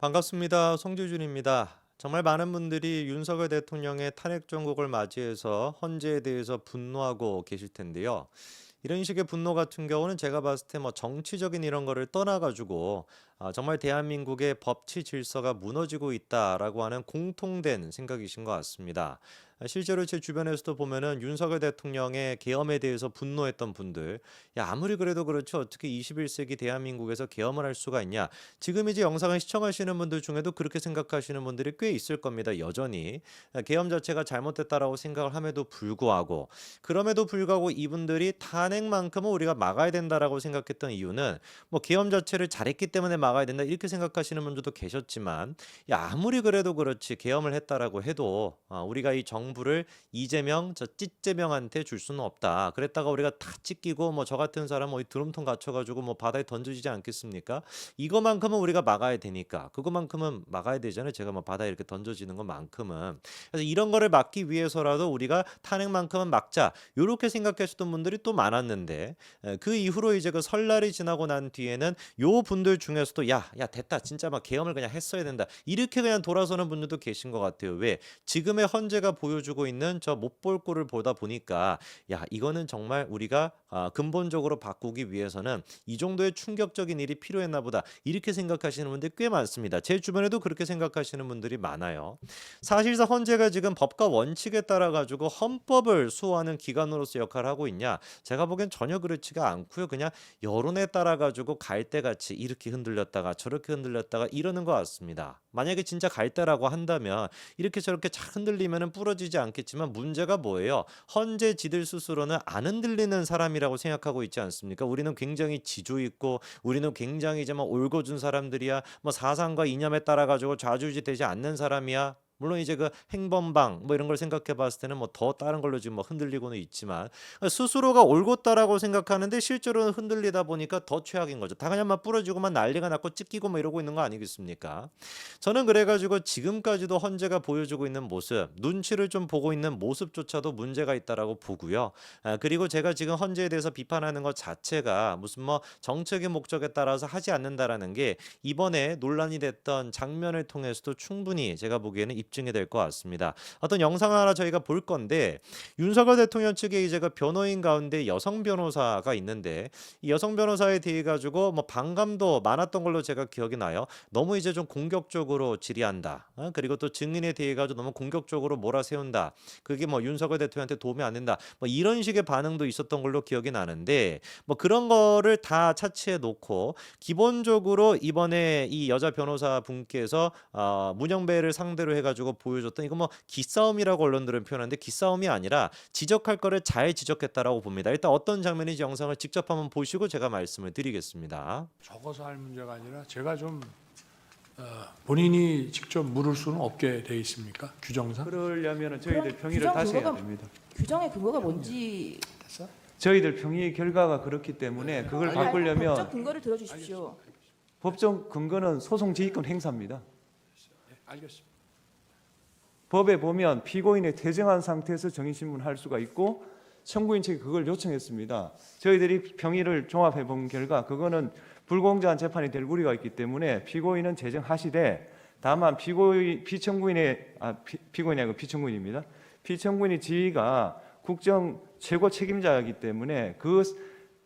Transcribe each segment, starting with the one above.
반갑습니다. 송주준입니다. 정말 많은 분들이 윤석열 대통령의 탄핵 정국을 맞이해서 헌재에 대해서 분노하고 계실 텐데요. 이런 식의 분노 같은 경우는 제가 봤을 때 뭐 정치적인 이런 거를 떠나가지고 정말 대한민국의 법치 질서가 무너지고 있다라고 하는 공통된 생각이신 것 같습니다. 실제로 제 주변에서도 보면은 윤석열 대통령의 계엄에 대해서 분노했던 분들, 야, 아무리 그래도 그렇죠. 어떻게 21세기 대한민국에서 계엄을 할 수가 있냐. 지금 이제 영상을 시청하시는 분들 중에도 그렇게 생각하시는 분들이 꽤 있을 겁니다. 여전히. 계엄 자체가 잘못됐다라고 생각을 함에도 불구하고, 그럼에도 불구하고 이분들이 탄핵만큼은 우리가 막아야 된다라고 생각했던 이유는 뭐 계엄 자체를 잘했기 때문에 막아야 된다 이렇게 생각하시는 분들도 계셨지만, 야, 아무리 그래도 그렇지 계엄을 했다라고 해도 우리가 이 정부를 이재명 저 찌재명한테 줄 수는 없다. 그랬다가 우리가 다 찢기고 뭐 저 같은 사람 뭐 드럼통 갖춰가지고 뭐 바다에 던져지지 않겠습니까? 이거만큼은 우리가 막아야 되니까 그거만큼은 막아야 되잖아요. 제가 뭐 바다에 이렇게 던져지는 것만큼은. 그래서 이런 거를 막기 위해서라도 우리가 탄핵만큼은 막자. 요렇게 생각하셨던 분들이 또 많았는데 그 이후로 이제 그 설날이 지나고 난 뒤에는 요 분들 중에서도 야 됐다. 진짜 막 계엄을 그냥 했어야 된다. 이렇게 그냥 돌아서는 분들도 계신 것 같아요. 왜? 지금의 헌재가 보여주고 있는 저 못 볼 꼴을 보다 보니까 야 이거는 정말 우리가 근본적으로 바꾸기 위해서는 이 정도의 충격적인 일이 필요했나 보다. 이렇게 생각하시는 분들이 꽤 많습니다. 제 주변에도 그렇게 생각하시는 분들이 많아요. 사실상 헌재가 지금 법과 원칙에 따라 가지고 헌법을 수호하는 기관으로서 역할을 하고 있냐? 제가 보기엔 전혀 그렇지가 않고요. 그냥 여론에 따라 가지고 갈대같이 이렇게 흔들렸다가 저렇게 흔들렸다가 이러는 것 같습니다. 만약에 진짜 갈대라고 한다면 이렇게 저렇게 잘 흔들리면 부러지지 않겠지만 문제가 뭐예요? 헌재 지들 스스로는 안 흔들리는 사람이라고 생각하고 있지 않습니까? 우리는 굉장히 지조 있고 우리는 굉장히 이제 막 올고준 사람들이야. 뭐 사상과 이념에 따라 가지고 좌지우지 되지 않는 사람이야. 물론 이제 그 행범방 뭐 이런 걸 생각해 봤을 때는 뭐 더 다른 걸로 지금 뭐 흔들리고는 있지만 스스로가 옳고 따라고 생각하는데 실제로는 흔들리다 보니까 더 최악인 거죠. 다 그냥 막 부러지고만 난리가 났고 찢기고 뭐 이러고 있는 거 아니겠습니까? 저는 그래가지고 지금까지도 헌재가 보여주고 있는 모습, 눈치를 좀 보고 있는 모습조차도 문제가 있다라고 보고요. 그리고 제가 지금 헌재에 대해서 비판하는 것 자체가 무슨 뭐 정책의 목적에 따라서 하지 않는다라는 게 이번에 논란이 됐던 장면을 통해서도 충분히 제가 보기에는 입증이 될 것 같습니다. 어떤 영상 하나 저희가 볼 건데 윤석열 대통령 측에 이제 그 변호인 가운데 여성 변호사가 있는데 이 여성 변호사에 대해 가지고 뭐 반감도 많았던 걸로 제가 기억이 나요. 너무 이제 좀 공격적으로 질의한다. 그리고 또 증인에 대해 가지고 너무 공격적으로 몰아세운다. 그게 뭐 윤석열 대통령한테 도움이 안 된다. 뭐 이런 식의 반응도 있었던 걸로 기억이 나는데 뭐 그런 거를 다 차치해 놓고 기본적으로 이번에 이 여자 변호사 분께서 문영배를 상대로 해가지고 보여줬던 이거 뭐 기싸움이라고 언론들은 표현하는데 기싸움이 아니라 지적할 거를 잘 지적했다라고 봅니다. 일단 어떤 장면인지 영상을 직접 한번 보시고 제가 말씀을 드리겠습니다. 적어서 할 문제가 아니라 제가 좀 본인이 직접 물을 수는 없게 돼 있습니까? 규정상? 그러려면 저희들 그럼 평의를 규정 다시 해야 근거가- 됩니다. 규정의 근거가 뭔지 됐어? 저희들 평의 결과가 그렇기 때문에 그걸 법적 바꾸려면 근거를 들어주십시오. 법적 근거는 소송 지휘권 행사입니다. 네, 알겠습니다. 법에 보면 피고인의 퇴정한 상태에서 정인신문할 수가 있고 청구인 측이 그걸 요청했습니다. 저희들이 평의를 종합해 본 결과 그거는 불공정한 재판이 될 우려가 있기 때문에 피고인은 제정하시되 다만 피청구인의 피고인이 아니고 피청구인입니다. 피청구인의 지위가 국정 최고 책임자이기 때문에 그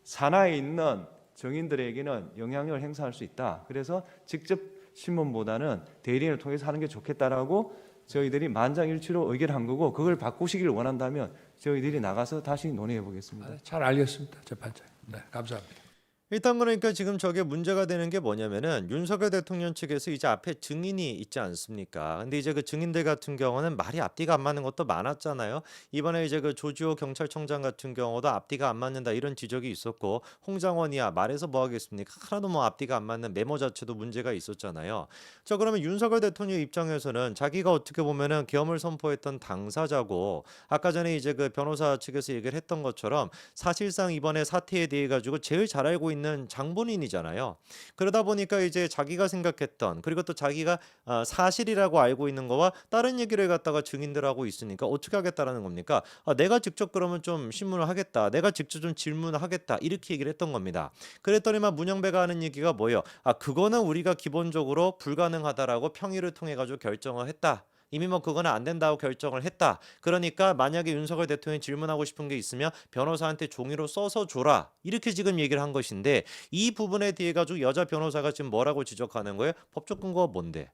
산하에 있는 정인들에게는 영향력을 행사할 수 있다. 그래서 직접 신문보다는 대리인을 통해서 하는 게 좋겠다라고 저희들이 만장일치로 의결한 거고 그걸 바꾸시길 원한다면 저희들이 나가서 다시 논의해 보겠습니다. 잘 알겠습니다, 재판장. 네, 감사합니다. 일단 그러니까 지금 저게 문제가 되는 게 뭐냐면은 윤석열 대통령 측에서 이제 앞에 증인이 있지 않습니까? 근데 이제 그 증인들 같은 경우는 말이 앞뒤가 안 맞는 것도 많았잖아요. 이번에 이제 그 조지호 경찰청장 같은 경우도 앞뒤가 안 맞는다 이런 지적이 있었고 홍장원이야 말해서 뭐 하겠습니까? 하나도 뭐 앞뒤가 안 맞는 메모 자체도 문제가 있었잖아요. 자 그러면 윤석열 대통령 입장에서는 자기가 어떻게 보면은 계엄을 선포했던 당사자고 아까 전에 이제 그 변호사 측에서 얘기를 했던 것처럼 사실상 이번에 사태에 대해 가지고 제일 잘 알고 있는 있는 장본인이잖아요. 그러다 보니까 이제 자기가 생각했던 그리고 또 자기가 사실이라고 알고 있는 거와 다른 얘기를 갖다가 증인들하고 있으니까 어떻게 하겠다라는 겁니까? 내가 직접 그러면 좀 신문을 하겠다. 내가 직접 좀 질문을 하겠다. 이렇게 얘기를 했던 겁니다. 그랬더니만 문영배가 하는 얘기가 뭐예요? 그거는 우리가 기본적으로 불가능하다라고 평의를 통해 가지고 결정을 했다. 이미 뭐 그거는 안 된다고 결정을 했다. 그러니까 만약에 윤석열 대통령이 질문하고 싶은 게 있으면 변호사한테 종이로 써서 줘라. 이렇게 지금 얘기를 한 것인데 이 부분에 대해 가지고 여자 변호사가 지금 뭐라고 지적하는 거예요? 법적 근거가 뭔데?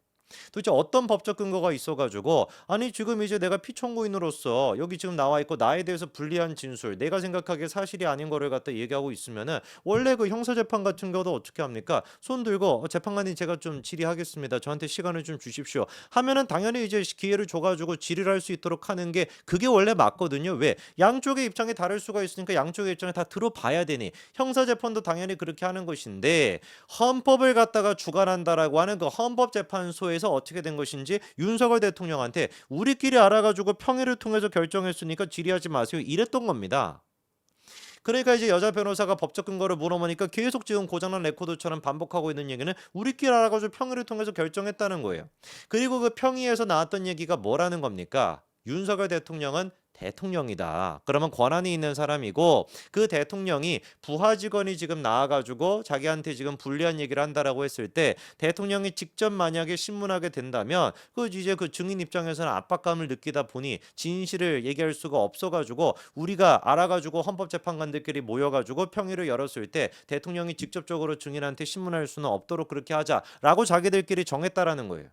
도대체 어떤 법적 근거가 있어가지고 아니 지금 이제 내가 피청구인으로서 여기 지금 나와 있고 나에 대해서 불리한 진술 내가 생각하기에 사실이 아닌 거를 갖다 얘기하고 있으면은 원래 그 형사재판 같은 경우도 어떻게 합니까? 손 들고 재판관님 제가 좀 질의하겠습니다. 저한테 시간을 좀 주십시오. 하면은 당연히 이제 기회를 줘가지고 질의를 할 수 있도록 하는 게 그게 원래 맞거든요. 왜? 양쪽의 입장이 다를 수가 있으니까 양쪽의 입장을 다 들어봐야 되니 형사재판도 당연히 그렇게 하는 것인데 헌법을 갖다가 주관한다라고 하는 그 헌법재판소에서 어떻게 된 것인지 윤석열 대통령한테 우리끼리 알아가지고 평의를 통해서 결정했으니까 질의하지 마세요 이랬던 겁니다. 그러니까 이제 여자 변호사가 법적 근거를 물어보니까 계속 지금 고장난 레코드처럼 반복하고 있는 얘기는 우리끼리 알아가지고 평의를 통해서 결정했다는 거예요. 그리고 그 평의에서 나왔던 얘기가 뭐라는 겁니까? 윤석열 대통령은 대통령이다. 그러면 권한이 있는 사람이고 그 대통령이 부하 직원이 지금 나와가지고 자기한테 지금 불리한 얘기를 한다라고 했을 때 대통령이 직접 만약에 신문하게 된다면 그 이제 그 증인 입장에서는 압박감을 느끼다 보니 진실을 얘기할 수가 없어가지고 우리가 알아가지고 헌법재판관들끼리 모여가지고 평의를 열었을 때 대통령이 직접적으로 증인한테 신문할 수는 없도록 그렇게 하자라고 자기들끼리 정했다라는 거예요.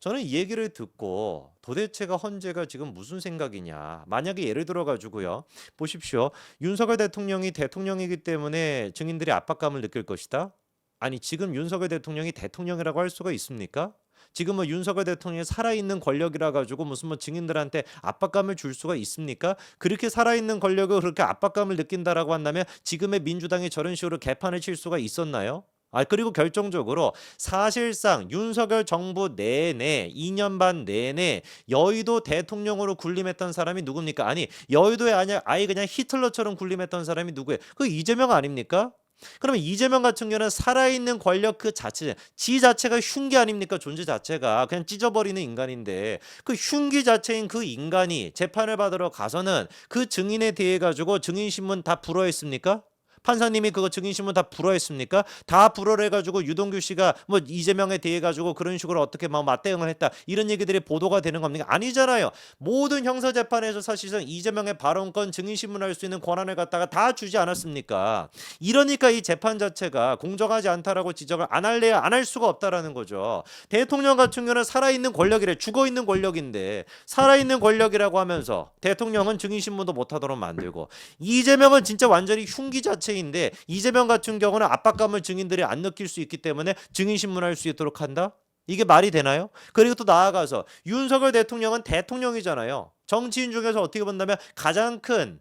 저는 이 얘기를 듣고 도대체가 헌재가 지금 무슨 생각이냐. 만약에 예를 들어 가지고요. 보십시오. 윤석열 대통령이 대통령이기 때문에 증인들이 압박감을 느낄 것이다. 아니 지금 윤석열 대통령이 대통령이라고 할 수가 있습니까? 지금 뭐 윤석열 대통령이 살아있는 권력이라 가지고 무슨 뭐 증인들한테 압박감을 줄 수가 있습니까? 그렇게 살아있는 권력을 그렇게 압박감을 느낀다라고 한다면 지금의 민주당이 저런 식으로 개판을 칠 수가 있었나요? 그리고 결정적으로 사실상 윤석열 정부 내내 2년 반 내내 여의도 대통령으로 군림했던 사람이 누굽니까? 아니 여의도에 아예 그냥 히틀러처럼 군림했던 사람이 누구예요? 그 이재명 아닙니까? 그러면 이재명 같은 경우는 살아있는 권력 그 자체, 지 자체가 흉기 아닙니까? 존재 자체가 그냥 찢어버리는 인간인데 그 흉기 자체인 그 인간이 재판을 받으러 가서는 그 증인에 대해 가지고 증인신문 다 불허했습니까? 판사님이 그거 증인신문 다 불허했습니까? 다 불허를 해가지고 유동규 씨가 뭐 이재명에 대해 가지고 그런 식으로 어떻게 막 맞대응을 했다 이런 얘기들이 보도가 되는 겁니까? 아니잖아요. 모든 형사재판에서 사실상 이재명의 발언권 증인신문할 수 있는 권한을 갖다가 다 주지 않았습니까? 이러니까 이 재판 자체가 공정하지 않다라고 지적을 안 할래야 안 할 수가 없다라는 거죠. 대통령 같은 경우는 살아있는 권력이래. 죽어있는 권력인데 살아있는 권력이라고 하면서 대통령은 증인신문도 못하도록 만들고 이재명은 진짜 완전히 흉기 자체 인데 이재명 같은 경우는 압박감을 증인들이 안 느낄 수 있기 때문에 증인신문할 수 있도록 한다? 이게 말이 되나요? 그리고 또 나아가서 윤석열 대통령은 대통령이잖아요. 정치인 중에서 어떻게 본다면 가장 큰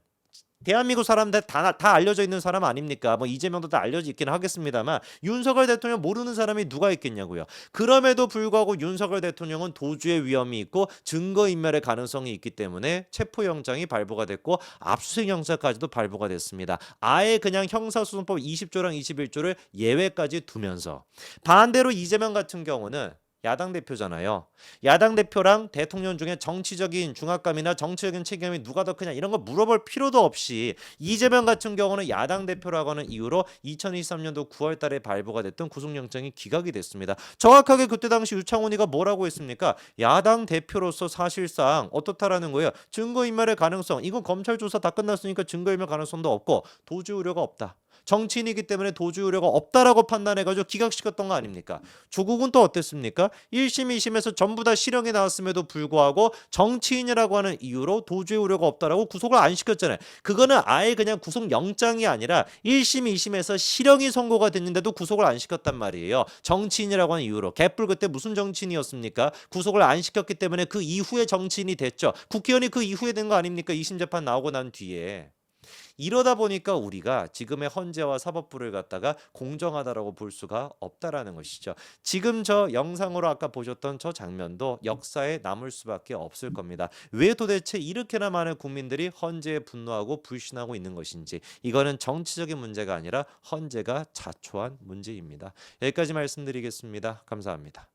대한민국 사람들 다 알려져 있는 사람 아닙니까? 뭐 이재명도 다 알려져 있긴 하겠습니다만 윤석열 대통령 모르는 사람이 누가 있겠냐고요. 그럼에도 불구하고 윤석열 대통령은 도주의 위험이 있고 증거인멸의 가능성이 있기 때문에 체포영장이 발부가 됐고 압수수색 영장까지도 발부가 됐습니다. 아예 그냥 형사소송법 20조랑 21조를 예외까지 두면서 반대로 이재명 같은 경우는 야당 대표잖아요. 야당 대표랑 대통령 중에 정치적인 중압감이나 정치적인 책임이 누가 더 크냐 이런 거 물어볼 필요도 없이 이재명 같은 경우는 야당 대표라고 하는 이유로 2023년도 9월 달에 발부가 됐던 구속영장이 기각이 됐습니다. 정확하게 그때 당시 유창훈이가 뭐라고 했습니까? 야당 대표로서 사실상 어떻다라는 거예요. 증거인멸의 가능성 이건 검찰 조사 다 끝났으니까 증거인멸 가능성도 없고 도주 우려가 없다. 정치인이기 때문에 도주 우려가 없다라고 판단해가지고 기각시켰던 거 아닙니까? 조국은 또 어땠습니까? 1심, 2심에서 전부 다 실형이 나왔음에도 불구하고 정치인이라고 하는 이유로 도주의 우려가 없다라고 구속을 안 시켰잖아요. 그거는 아예 그냥 구속영장이 아니라 1심, 2심에서 실형이 선고가 됐는데도 구속을 안 시켰단 말이에요. 정치인이라고 하는 이유로. 개뿔 그때 무슨 정치인이었습니까? 구속을 안 시켰기 때문에 그 이후에 정치인이 됐죠. 국회의원이 그 이후에 된 거 아닙니까? 2심 재판 나오고 난 뒤에. 이러다 보니까 우리가 지금의 헌재와 사법부를 갖다가 공정하다라고 볼 수가 없다라는 것이죠. 지금 저 영상으로 아까 보셨던 저 장면도 역사에 남을 수밖에 없을 겁니다. 왜 도대체 이렇게나 많은 국민들이 헌재에 분노하고 불신하고 있는 것인지, 이거는 정치적인 문제가 아니라 헌재가 자초한 문제입니다. 여기까지 말씀드리겠습니다. 감사합니다.